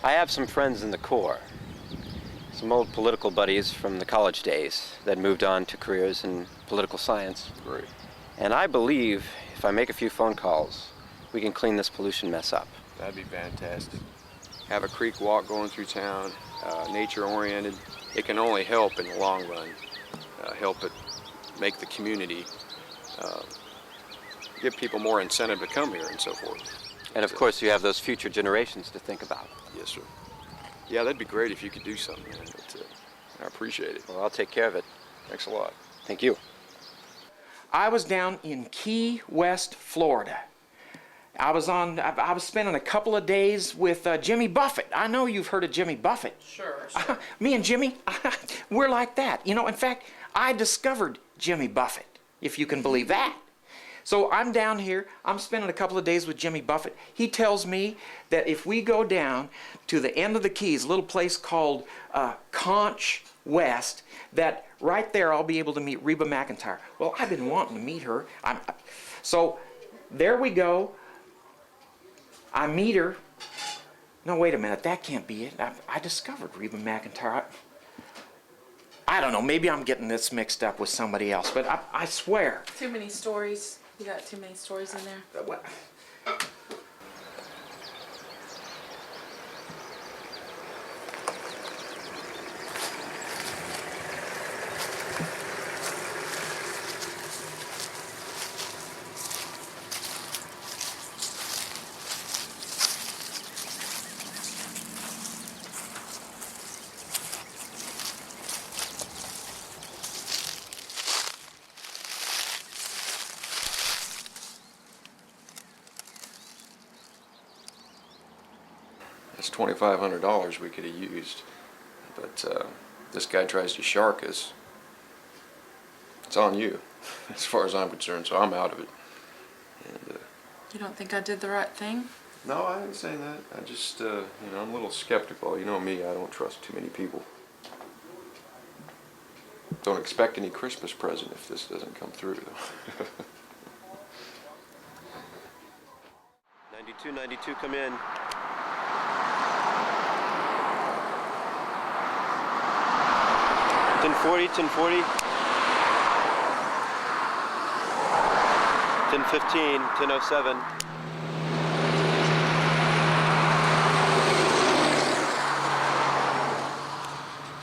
I have some friends in the Corps, some old political buddies from the college days that moved on to careers in political science. Great. And I believe if I make a few phone calls, we can clean this pollution mess up. That'd be fantastic. Have a creek walk going through town, nature-oriented. It can only help in the long run, help it make the community, give people more incentive to come here and so forth. And of course you have those future generations to think about. Yes, sir. Yeah, that'd be great if you could do something, man. But, I appreciate it. Well, I'll take care of it. Thanks a lot. Thank you. I was down in Key West, Florida. I was spending a couple of days with Jimmy Buffett. I know you've heard of Jimmy Buffett. Sure. Me and Jimmy, we're like that. You know, in fact, I discovered Jimmy Buffett, if you can believe that. So I'm down here, I'm spending a couple of days with Jimmy Buffett. He tells me that if we go down to the end of the Keys, a little place called Conch West, that right there I'll be able to meet Reba McEntire. Well, I've been wanting to meet her. So there we go. I meet her. No, wait a minute, that can't be it. I discovered Reba McEntire. I don't know, maybe I'm getting this mixed up with somebody else, but I swear. Too many stories. You got too many stories in there. What? That's $2,500 we could have used, but this guy tries to shark us. It's on you, as far as I'm concerned, so I'm out of it. And, You don't think I did the right thing? no, I ain't saying that. I just, you know, I'm a little skeptical. You know me, I don't trust too many people. Don't expect any Christmas present if this doesn't come through, though. 92, come in. 1040, 1040. 1015, 1007.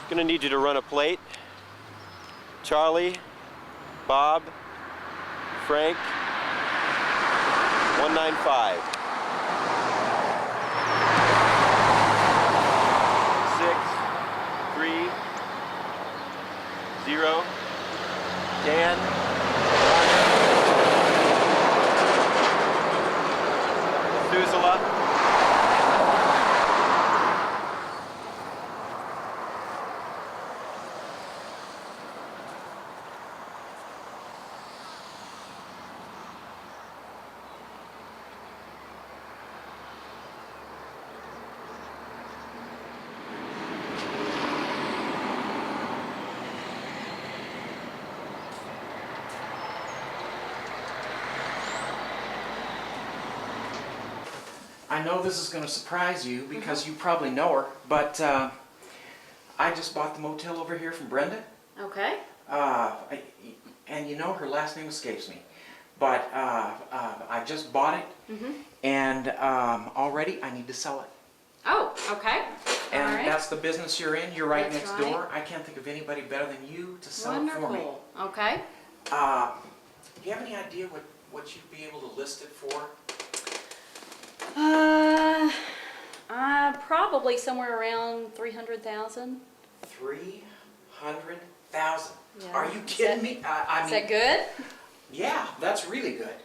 Gonna need you to run a plate. Charlie, Bob, Frank, 195. 0, Dan, Suzela, I know this is going to surprise you because you probably know her, but I just bought the motel over here from Brenda. Okay. And you know her last name escapes me, but I just bought it, and already I need to sell it. Oh, okay. And All right. that's the business you're in. You're right That's next right. door. I can't think of anybody better than you to sell Wonderful. it for me. Okay. Do you have any idea what you'd be able to list it for? Probably somewhere around 300,000. 300,000. Yeah. Are you kidding me? I Is mean, that good? yeah, that's really good.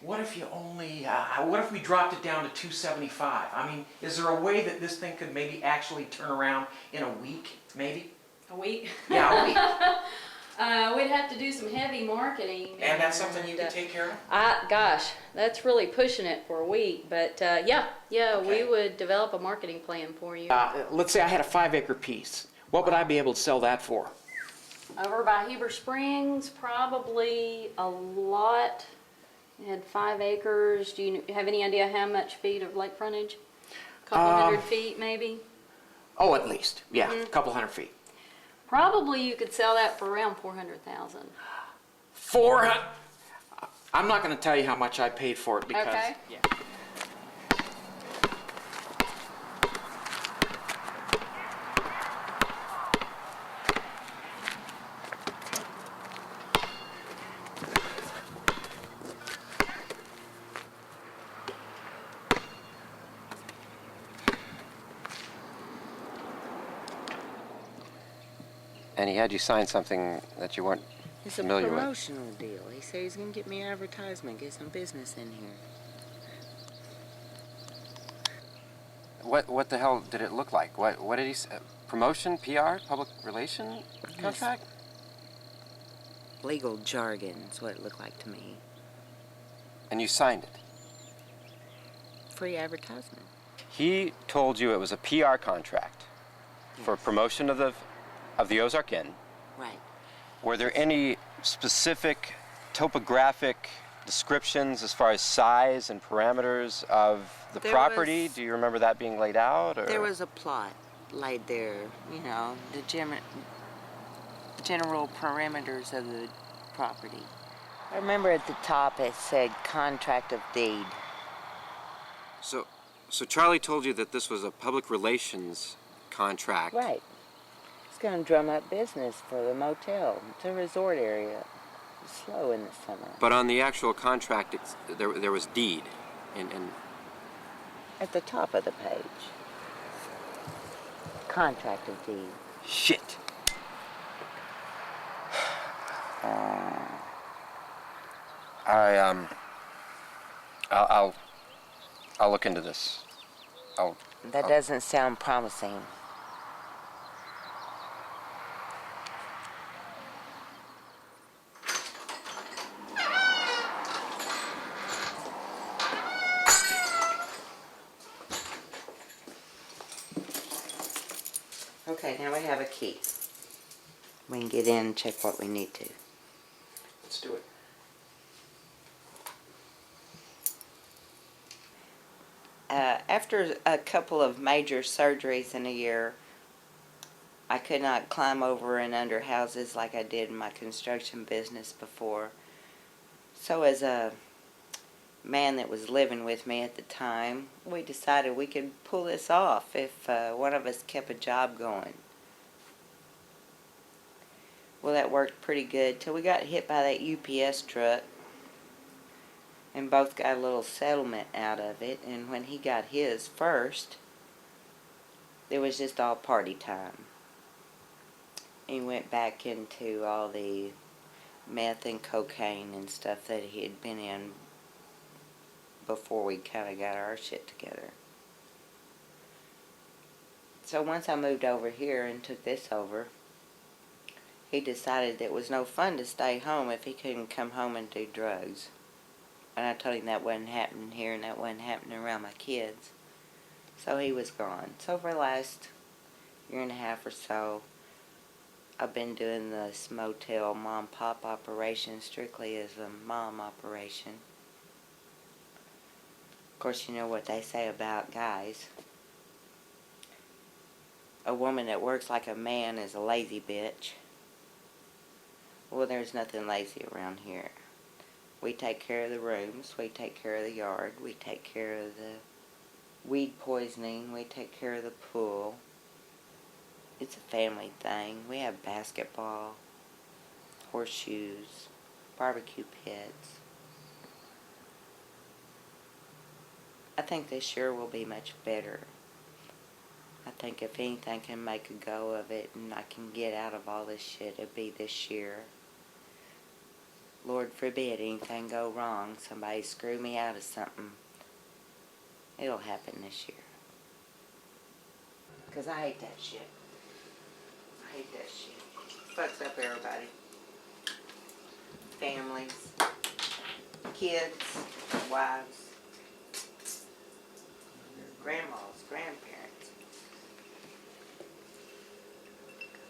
What if you only, what if we dropped it down to 275? I mean, is there a way that this thing could maybe actually turn around in a week, maybe? A week? Yeah, a week. We'd have to do some heavy marketing. And that's something you could take care of? Gosh, that's really pushing it for a week. But yeah, we would develop a marketing plan for you. Let's say I had a 5-acre piece. What would I be able to sell that for? Over by Heber Springs, probably a lot. It had 5 acres. Do you have any idea how much feet of lake frontage? A couple hundred feet, maybe? Oh, at least. Yeah, a couple hundred feet. Probably you could sell that for around 400,000. 400. I'm not going to tell you how much I paid for it because. Okay. Yeah. And he had you sign something that you weren't It's a familiar with. promotional deal. He said he's going to get me advertisement, get some business in here. What the hell did it look like? What did he say? Promotion, PR, public relation contract? Legal jargon is what it looked like to me. And you signed it. Free advertisement. He told you it was a PR contract for promotion of the Ozark Inn. Right. Were there any specific topographic descriptions as far as size and parameters of the property? Do you remember that being laid out? Or? There was a plot laid there, you know, the general parameters of the property. I remember at the top it said contract of deed. So Charlie told you that this was a public relations contract. Right. It's going to drum up business for the motel. It's a resort area. It's slow in the summer. But on the actual contract, there was deed. And At the top of the page. Contract of deed. Shit. I'll look into this. That doesn't sound promising. Okay, now we have a key. We can get in and check what we need to. Let's do it. After a couple of major surgeries in a year, I could not climb over and under houses like I did in my construction business before. So as a man that was living with me at the time, we decided we could pull this off if one of us kept a job going. Well, that worked pretty good till we got hit by that UPS truck. And both got a little settlement out of it. And when he got his first, it was just all party time. He went back into all the meth and cocaine and stuff that he had been in before we kind of got our shit together. So once I moved over here and took this over, he decided that it was no fun to stay home if he couldn't come home and do drugs. And I told him that wasn't happening here and that wasn't happening around my kids. So he was gone. So for the last year and a half or so, I've been doing this motel mom-pop operation strictly as a mom operation. Of course, you know what they say about guys. A woman that works like a man is a lazy bitch. Well, there's nothing lazy around here. We take care of the rooms, we take care of the yard, we take care of the weed poisoning, we take care of the pool. It's a family thing. We have basketball, horseshoes, barbecue pits. think this year will be much better. I think if anything can make a go of it and I can get out of all this shit, it'll be this year. Lord forbid anything go wrong, somebody screw me out of something. It'll happen this year. 'Cause I hate that shit. I hate that shit. Fucks up everybody. Families, kids, wives, grandmas, grandparents.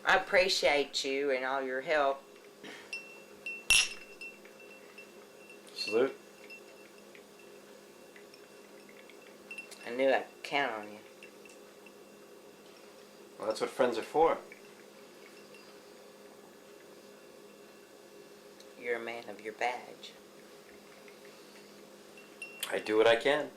I appreciate you and all your help. Salute. I knew I could count on you. Well, that's what friends are for. You're a man of your badge. I do what I can.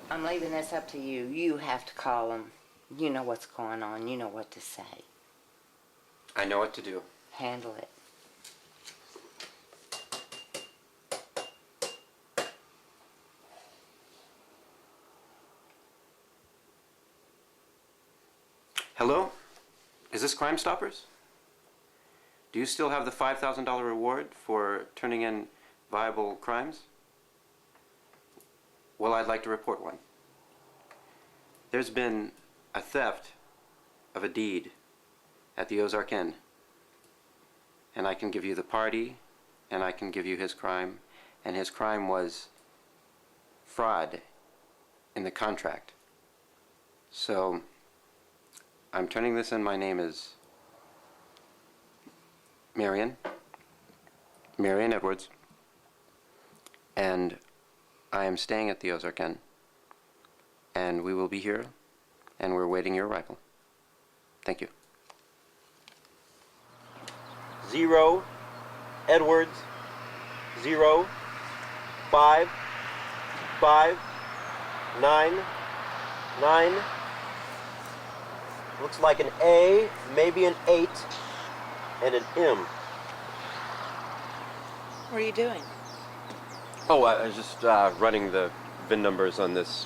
I'm leaving this up to you. You have to call them. You know what's going on. You know what to say. I know what to do. Handle it. Hello? Is this Crime Stoppers? Do you still have the $5,000 reward for turning in viable crimes? Well, I'd like to report one. There's been a theft of a deed at the Ozark Inn. And I can give you the party, and I can give you his crime. And his crime was fraud in the contract. So, I'm turning this in. My name is Marion Edwards. And I am staying at the Ozark Inn, and we will be here, and we're waiting your arrival. Thank you. 0 Edwards 0 5 5 9 9. Looks like an A, maybe an 8, and an M. What are you doing? Oh, I was just running the VIN numbers on this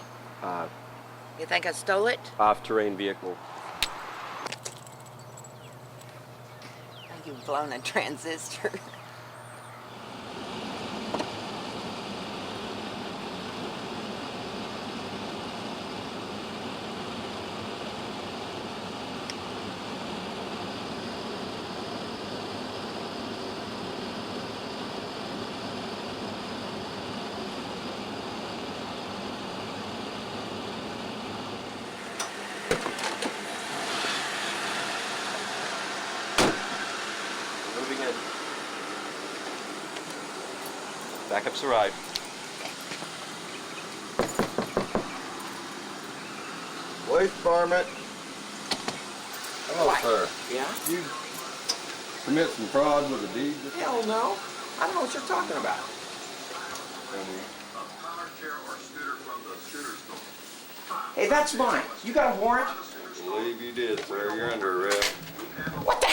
You think I stole it? off-terrain vehicle. You've blown a transistor. Backup's arrived. Waste varmint. Hello, What? sir. Yeah? You commit some fraud with a deed? Hell no. I don't know what you're talking about. Hey, that's mine. You got a warrant? I believe you did, sir. You're under arrest. What the?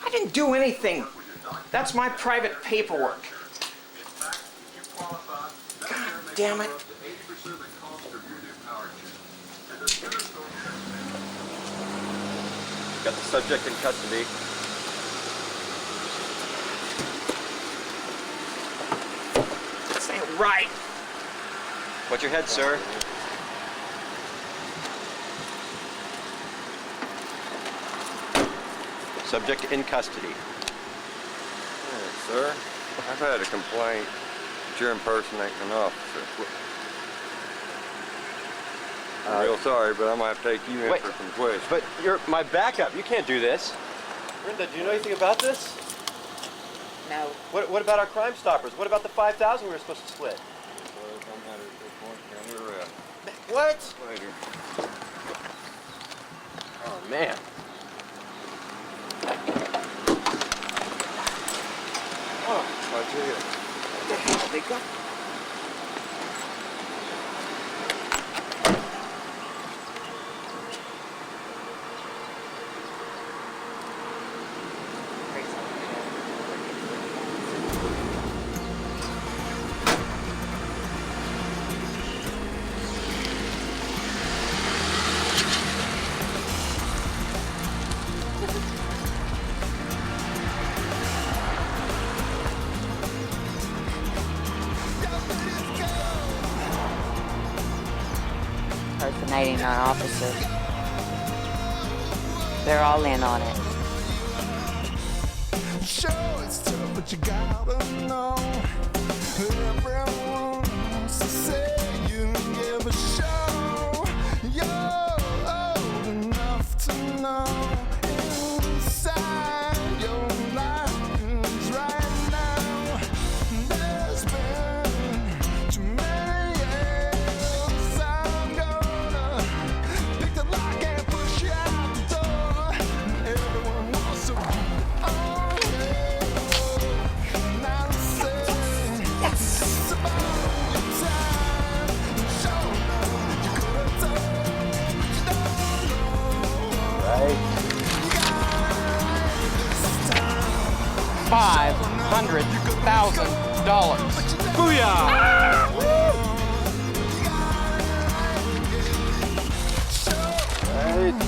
I didn't do anything. That's my private paperwork. God damn it. Got the subject in custody. This ain't right. Watch your head, sir. Subject in custody. Sir, I've had a complaint that you're impersonating an officer. I'm real sorry, but I'm going to have to take you in Wait, for some questions. But you're my backup. You can't do this. Brenda, do you know anything about this? No. What about our Crime Stoppers? What about the 5,000 we were supposed to split? What? Later. Oh, man. Oh, I tell you. What the hell they got? Impersonating our officers. They're all in on it. Sure, it's tough, but you gotta know. Everyone wants to say you give a show. You're old enough to know inside your life right now. There's been too many years. I'm gonna pick the lock and push you out the door. Everyone wants to be on you. Now say it's about your time. Show them you could have told, but you don't know. Right. $500,000. Booyah! Right.